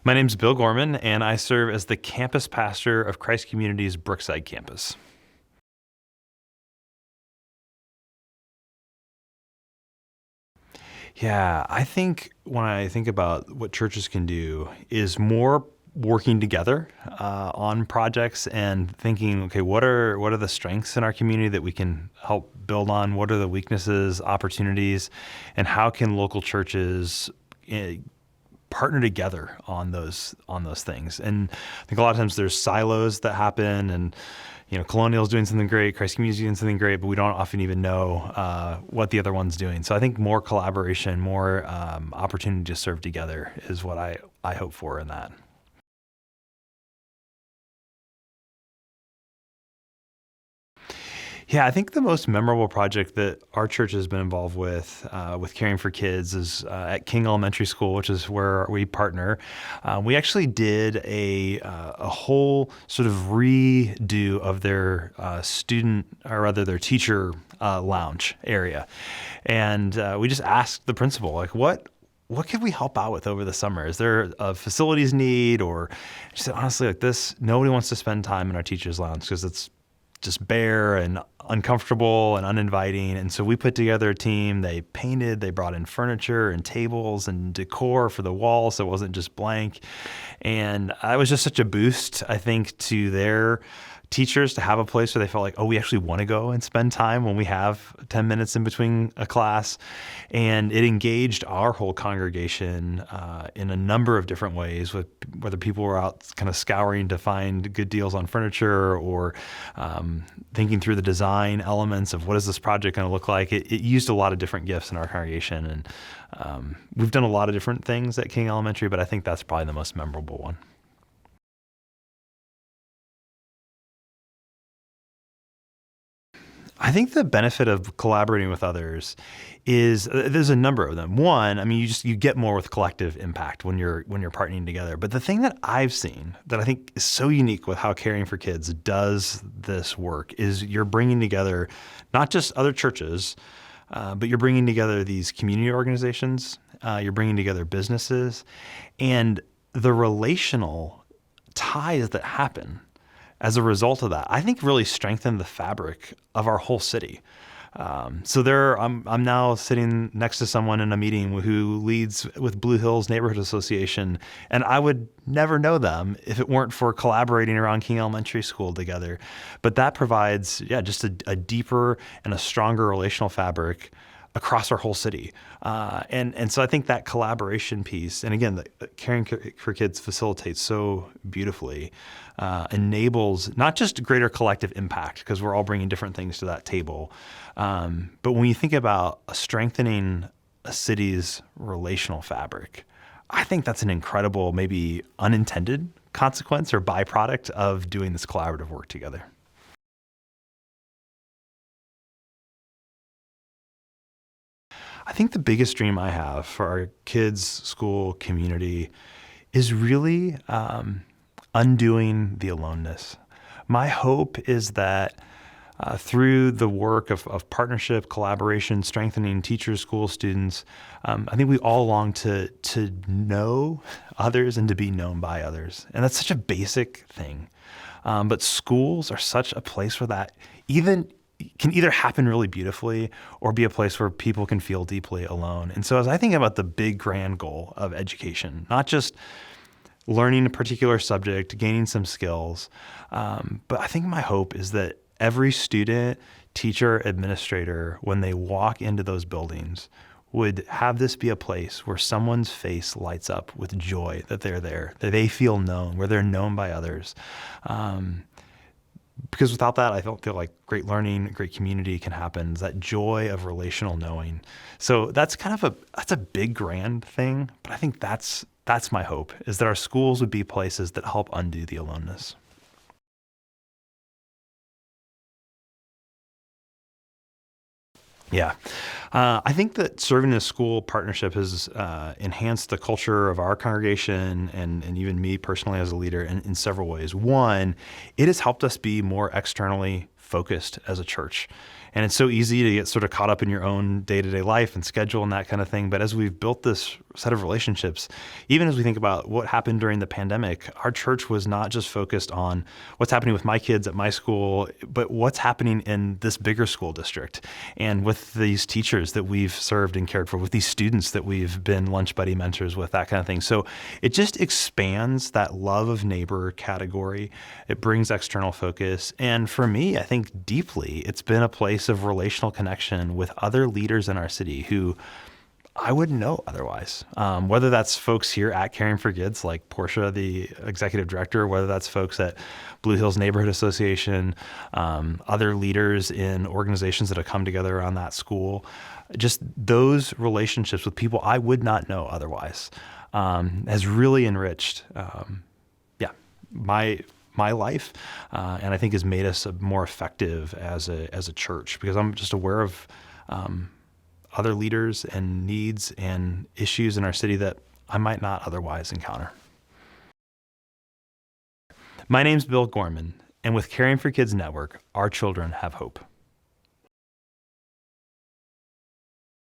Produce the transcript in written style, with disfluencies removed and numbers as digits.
My name's Bill Gorman, and I serve as the campus pastor of Christ Community's Brookside campus. Yeah, I think when I think about what churches can do is more working together on projects and thinking, okay, what are the strengths in our community that we can help build on? What are the weaknesses, opportunities, and how can local churches partner together on those things? And I think a lot of times there's silos that happen, and Colonial's doing something great, Christ Community's doing something great, but we don't often even know what the other one's doing. So I think more collaboration, more opportunity to serve together is what I hope for in that. Yeah, I think the most memorable project that our church has been involved with caring for kids is at King Elementary School, which is where we partner. We actually did a whole sort of redo of their student, or rather their teacher lounge area, and we just asked the principal, like, what could we help out with over the summer? Is there a facilities need? Or she said, honestly, like this, nobody wants to spend time in our teacher's lounge because it's just bare and uncomfortable and uninviting. And so we put together a team. They painted, they brought in furniture and tables and decor for the walls, so it wasn't just blank. And it was just such a boost, I think, to their teachers to have a place where they felt like, oh, we actually want to go and spend time when we have 10 minutes in between a class. And it engaged our whole congregation in a number of different ways, with whether people were out kind of scouring to find good deals on furniture, or thinking through the design elements of what is this project going to look like. It used a lot of different gifts in our congregation. And we've done a lot of different things at King Elementary, but I think that's probably the most memorable one. I think the benefit of collaborating with others is there's a number of them. One, I mean, you get more with collective impact when you're partnering together. But the thing that I've seen that I think is so unique with how Caring for Kids does this work is you're bringing together not just other churches, but you're bringing together these community organizations. You're bringing together businesses, and the relational ties that happen as a result of that, I think really strengthened the fabric of our whole city. I'm now sitting next to someone in a meeting who leads with Blue Hills Neighborhood Association, and I would never know them if it weren't for collaborating around King Elementary School together. But that provides, just a deeper and a stronger relational fabric across our whole city. And so I think that collaboration piece, and again, the Caring for Kids facilitates so beautifully, enables not just greater collective impact, because we're all bringing different things to that table, but when you think about strengthening a city's relational fabric, I think that's an incredible, maybe unintended consequence or byproduct of doing this collaborative work together. I think the biggest dream I have for our kids' school community is really undoing the aloneness. My hope is that through the work of partnership, collaboration, strengthening teachers, school students, I think we all long to know others and to be known by others. And that's such a basic thing. But schools are such a place where that can either happen really beautifully or be a place where people can feel deeply alone. And so as I think about the big grand goal of education, not just learning a particular subject, gaining some skills, but I think my hope is that every student, teacher, administrator, when they walk into those buildings, would have this be a place where someone's face lights up with joy that they're there, that they feel known, where they're known by others. Because without that, I don't feel like great learning, great community can happen. It's that joy of relational knowing. So that's that's a big, grand thing. But I think that's my hope, is that our schools would be places that help undo the aloneness. Yeah. I think that serving in a school partnership has enhanced the culture of our congregation and even me personally as a leader in several ways. One, it has helped us be more externally focused as a church. And it's so easy to get sort of caught up in your own day-to-day life and schedule and that kind of thing. But as we've built this set of relationships. Even as we think about what happened during the pandemic, our church was not just focused on what's happening with my kids at my school, but what's happening in this bigger school district and with these teachers that we've served and cared for, with these students that we've been lunch buddy mentors with, that kind of thing. So it just expands that love of neighbor category. It brings external focus. And for me, I think deeply, it's been a place of relational connection with other leaders in our city who I wouldn't know otherwise. Whether that's folks here at Caring for Kids, like Portia, the executive director, whether that's folks at Blue Hills Neighborhood Association, other leaders in organizations that have come together around that school, just those relationships with people I would not know otherwise has really enriched, my life, and I think has made us more effective as a church, because I'm just aware of other leaders and needs and issues in our city that I might not otherwise encounter. My name's Bill Gorman, and with Caring for Kids Network, our children have hope.